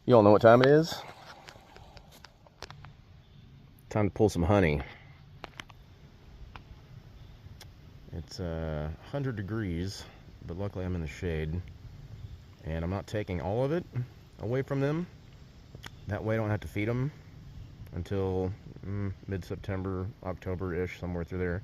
You all know what time it is? Time to pull some honey. It's 100 degrees, but luckily I'm in the shade. And I'm not taking all of it away from them. That way I don't have to feed them until mid-September, October-ish, somewhere through there.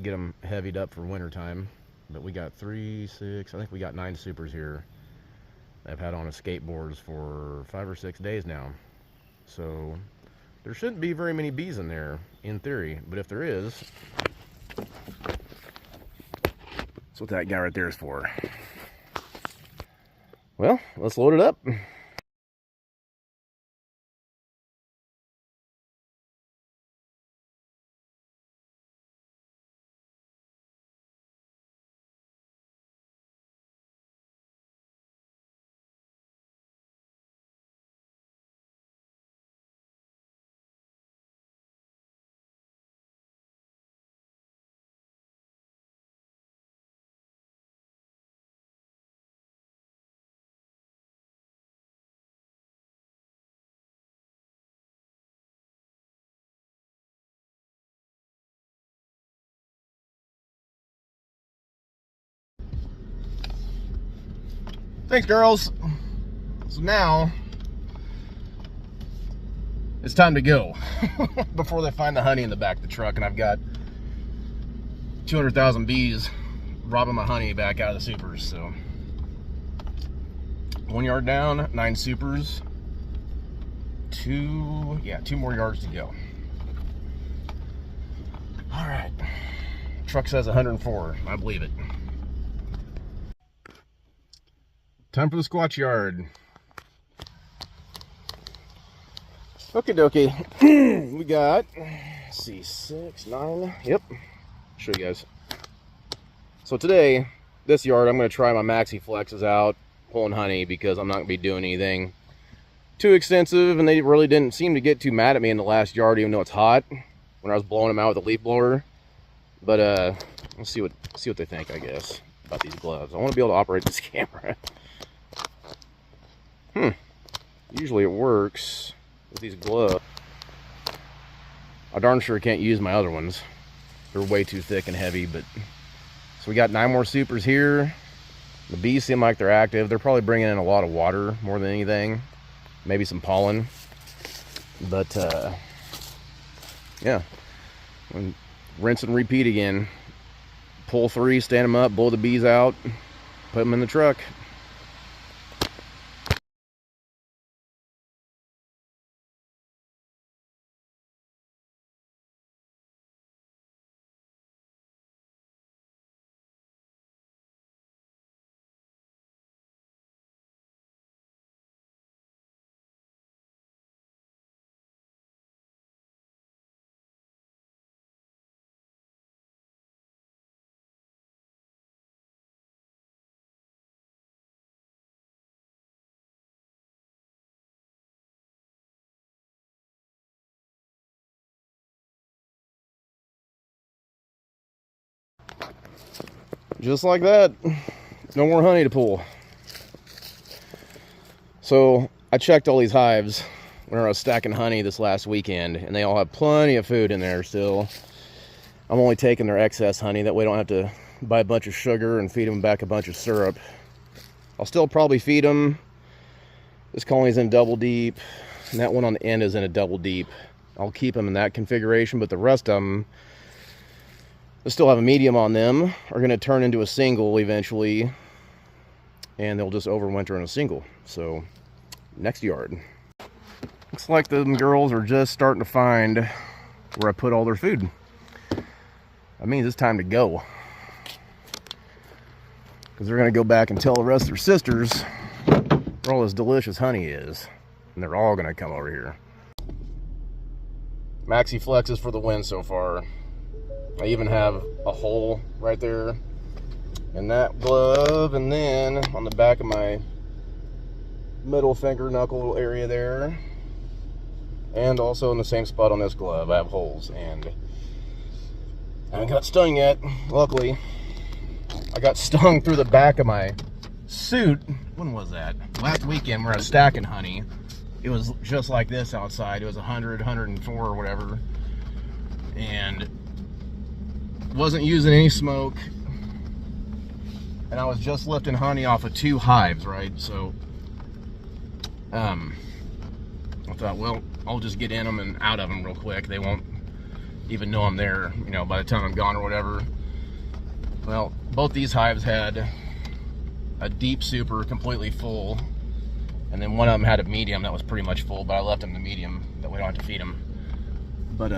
Get them heavied up for winter time. But we got 3, 6, I think we got 9 supers here. I've had on a skateboards for 5 or 6 days now. So there shouldn't be very many bees in there, in theory. But if there is, that's what that guy right there is for. Well, let's load it up. Thanks, girls. So now it's time to go before they find the honey in the back of the truck, and I've got 200,000 bees robbing my honey back out of the supers. So 1 yard down, 9 supers, 2 more yards to go. All right, truck says 104. I believe it. Time for the squatch yard. Okie dokie. We got, let's see, 6, 9. Yep. Show you guys. So today, this yard, I'm going to try my Maxi Flexes out, pulling honey, because I'm not going to be doing anything too extensive, and they really didn't seem to get too mad at me in the last yard, even though it's hot, when I was blowing them out with a leaf blower. But let's see what they think, I guess, about these gloves. I want to be able to operate this camera. Usually it works with these gloves. I darn sure can't use my other ones. They're way too thick and heavy, but... So we got 9 more supers here. The bees seem like they're active. They're probably bringing in a lot of water more than anything. Maybe some pollen. But, yeah. And rinse and repeat again. Pull 3, stand them up, blow the bees out, put them in the truck. Just like that, no more honey to pull. So I checked all these hives when I was stacking honey this last weekend, and they all have plenty of food in there still. I'm only taking their excess honey, that way I don't have to buy a bunch of sugar and feed them back a bunch of syrup. I'll still probably feed them. This colony's in double deep, and that one on the end is in a double deep. I'll keep them in that configuration, but the rest of them, they still have a medium on them, are going to turn into a single eventually, and they'll just overwinter in a single. So, next yard. Looks like them girls are just starting to find where I put all their food. That means it's time to go. Because they're going to go back and tell the rest of their sisters where all this delicious honey is. And they're all going to come over here. Maxi Flexes for the win so far. I even have a hole right there in that glove, and then on the back of my middle finger knuckle area there, and also in the same spot on this glove I have holes, and I haven't got stung yet. Luckily I got stung through the back of my suit, when was that? Last weekend where I was stacking honey. It was just like this outside. It was 100, 104 or whatever. And wasn't using any smoke. And I was just lifting honey off of 2 hives, right? So, I thought, well, I'll just get in them and out of them real quick. They won't even know I'm there, you know, by the time I'm gone or whatever. Well, both these hives had a deep super completely full, and then one of them had a medium that was pretty much full, but I left them the medium that we don't have to feed them. But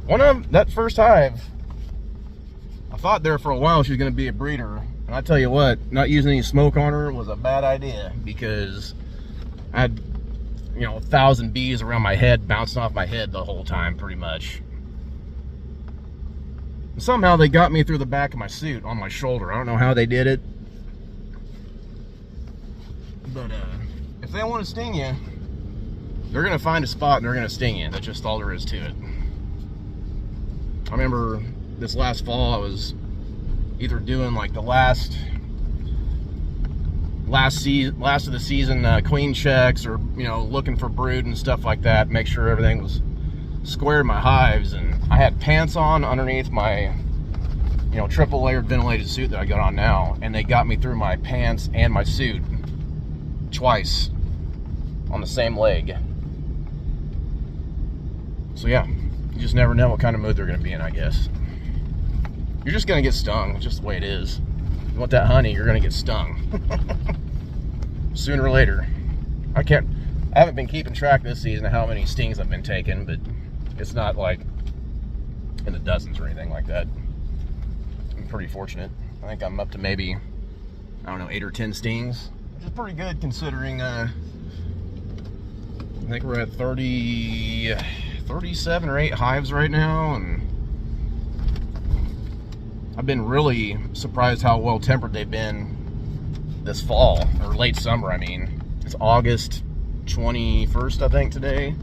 one of them, that first hive, I thought there for a while she was going to be a breeder, and I tell you what, not using any smoke on her was a bad idea, because I had, you know, 1,000 bees around my head, bouncing off my head the whole time, pretty much. And somehow they got me through the back of my suit on my shoulder. I don't know how they did it. But if they want to sting you, they're going to find a spot and they're going to sting you. That's just all there is to it. I remember this last fall, I was either doing like the last of the season queen checks, or, you know, looking for brood and stuff like that, make sure everything was square in my hives. And I had pants on underneath my, you know, triple layered ventilated suit that I got on now, and they got me through my pants and my suit twice on the same leg. So yeah, you just never know what kind of mood they're going to be in, I guess. You're just going to get stung. It's just the way it is. You want that honey, you're going to get stung. Sooner or later. I haven't been keeping track this season of how many stings I've been taking, but it's not like in the dozens or anything like that. I'm pretty fortunate. I think I'm up to maybe, I don't know, 8 or 10 stings, which is pretty good considering I think we're at 37 or 8 hives right now, and I've been really surprised how well tempered they've been this fall, or late summer. I mean, it's August 21st, I think, today.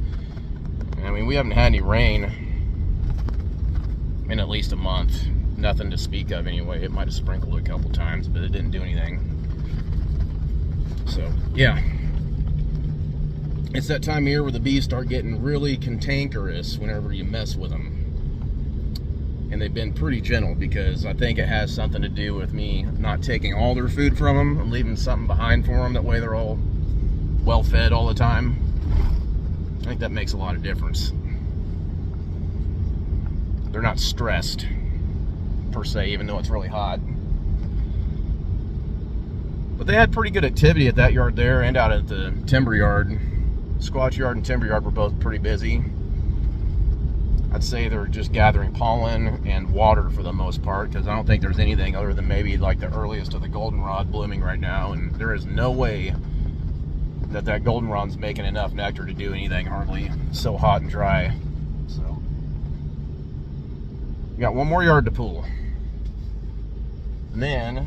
I mean, we haven't had any rain in at least a month. Nothing to speak of anyway. It might have sprinkled a couple times, but it didn't do anything. So, yeah. It's that time of year where the bees start getting really cantankerous whenever you mess with them. And they've been pretty gentle, because I think it has something to do with me not taking all their food from them and leaving something behind for them. That way they're all well fed all the time. I think that makes a lot of difference. They're not stressed, per se, even though it's really hot. But they had pretty good activity at that yard there and out at the timber yard. Squatch yard and timber yard were both pretty busy. I'd say they're just gathering pollen and water for the most part, because I don't think there's anything other than maybe like the earliest of the goldenrod blooming right now, and there is no way that goldenrod's making enough nectar to do anything, hardly. It's so hot and dry. So we got one more yard to pull, and then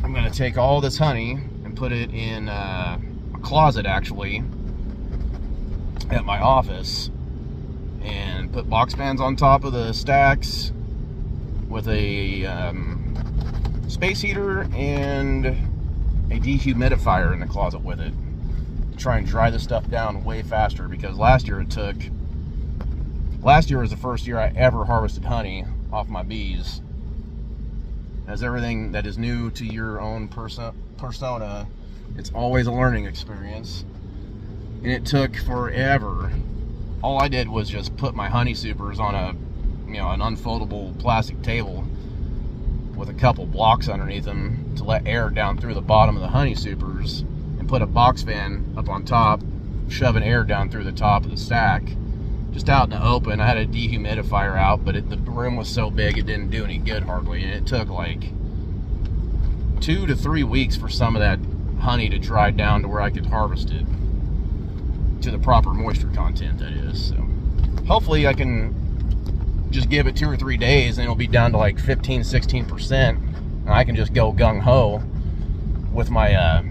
I'm going to take all this honey and put it in a closet, actually, at my office, and put box fans on top of the stacks with a space heater and a dehumidifier in the closet with it, to try and dry the stuff down way faster. Because last year was the first year I ever harvested honey off my bees. As everything that is new to your own persona, it's always a learning experience. And it took forever. All I did was just put my honey supers on an unfoldable plastic table with a couple blocks underneath them to let air down through the bottom of the honey supers, and put a box fan up on top, shoving air down through the top of the stack, just out in the open. I had a dehumidifier out, but the room was so big it didn't do any good hardly, and it took like 2 to 3 weeks for some of that honey to dry down to where I could harvest it to the proper moisture content, that is. So hopefully I can just give it 2 or 3 days and it'll be down to like 15-16%, and I can just go gung-ho with my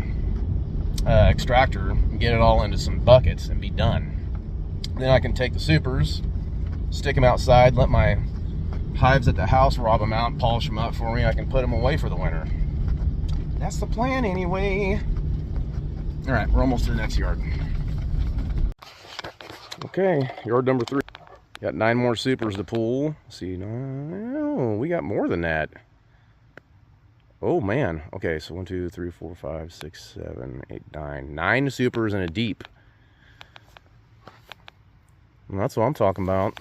extractor and get it all into some buckets and be done. Then I can take the supers, stick them outside, let my hives at the house, rob them out, polish them up for me. I can put them away for the winter. That's the plan anyway. All right, we're almost to the next yard. Okay, yard number 3. Got 9 more supers to pull. Let's see, no, we got more than that. Oh man. Okay, so 1, 2, 3, 4, 5, 6, 7, 8, 9. 9 supers in a deep. And that's what I'm talking about.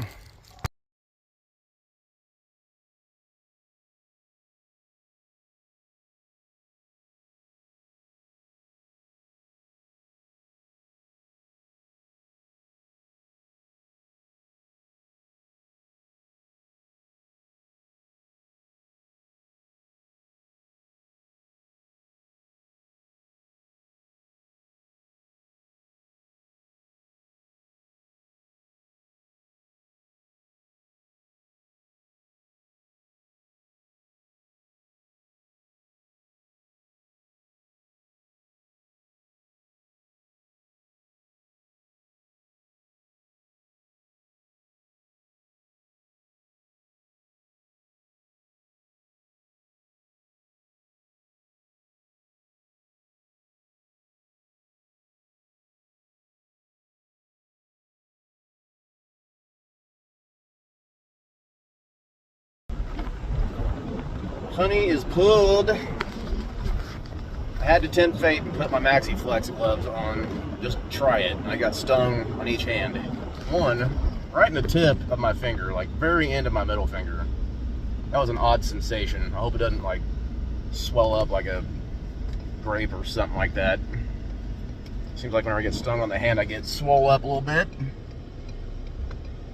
Honey is pulled. I had to tempt fate and put my Maxi Flex gloves on, just try it. I got stung on each hand. One, right in the tip of my finger, like very end of my middle finger. That was an odd sensation. I hope it doesn't like swell up like a grape or something like that. Seems like whenever I get stung on the hand, I get swole up a little bit.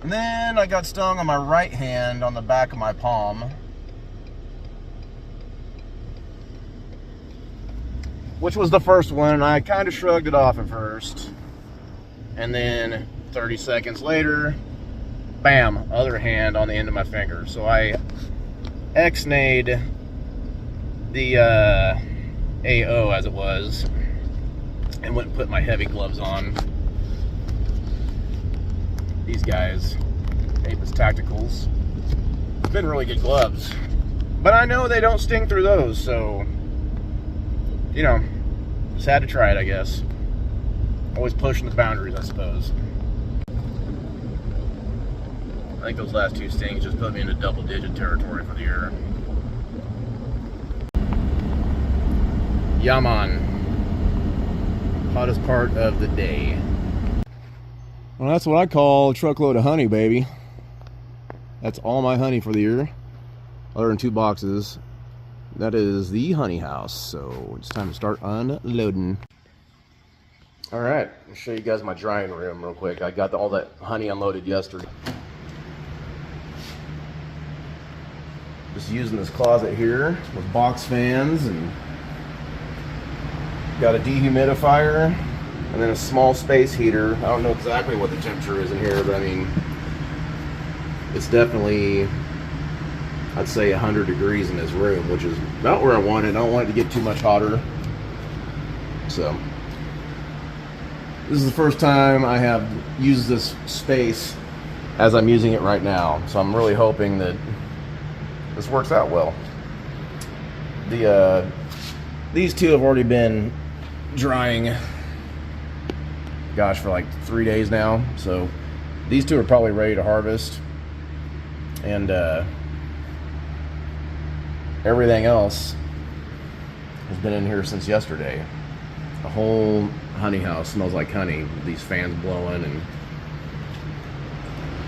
And then I got stung on my right hand on the back of my palm, which was the first one, and I kind of shrugged it off at first. And then 30 seconds later, bam, other hand on the end of my finger. So I X-nayed the AO as it was, and went and put my heavy gloves on. These guys, Apis Tacticals, been really good gloves. But I know they don't sting through those, so you know, just had to try it, I guess. Always pushing the boundaries, I suppose. I think those last 2 stings just put me into double-digit territory for the year. Yaman. Hottest part of the day. Well, that's what I call a truckload of honey, baby. That's all my honey for the year, other than 2 boxes. That is the honey house, so it's time to start unloading. All right, I'll show you guys my drying room real quick. I got all that honey unloaded yesterday. Just using this closet here with box fans, and got a dehumidifier, and then a small space heater. I don't know exactly what the temperature is in here, but I mean, it's definitely, I'd say 100 degrees in this room, which is not where I want it. I don't want it to get too much hotter. So this is the first time I have used this space as I'm using it right now. So I'm really hoping that this works out well. These 2 have already been drying, gosh, for like 3 days now. So these 2 are probably ready to harvest. And everything else has been in here since yesterday. The whole honey house smells like honey with these fans blowing. And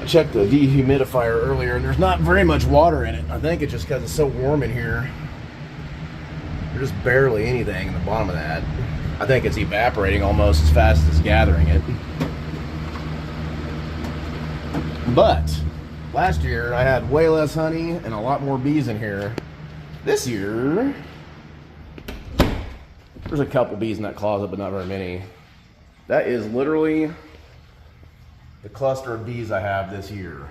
I checked the dehumidifier earlier, and there's not very much water in it. I think it's just because it's so warm in here. There's just barely anything in the bottom of that. I think it's evaporating almost as fast as it's gathering it. But last year I had way less honey and a lot more bees in here. This year, there's a couple bees in that closet, but not very many. That is literally the cluster of bees I have this year.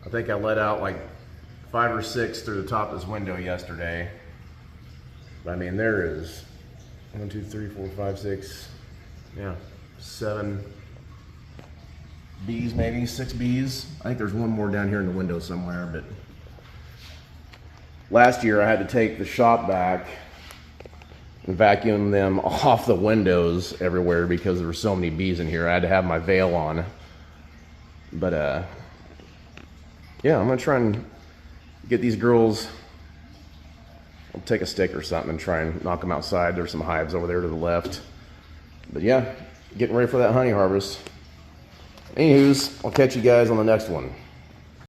I think I let out like 5 or 6 through the top of this window yesterday. But I mean, there is 1, 2, 3, 4, 5, 6, 7 bees, maybe 6 bees. I think there's one more down here in the window somewhere, but last year I had to take the shop back and vacuum them off the windows everywhere because there were so many bees in here. I had to have my veil on. But yeah, I'm gonna try and get these girls. I'll take a stick or something and try and knock them outside. There's some hives over there to the left. But yeah, getting ready for that honey harvest. Anywho's, I'll catch you guys on the next one.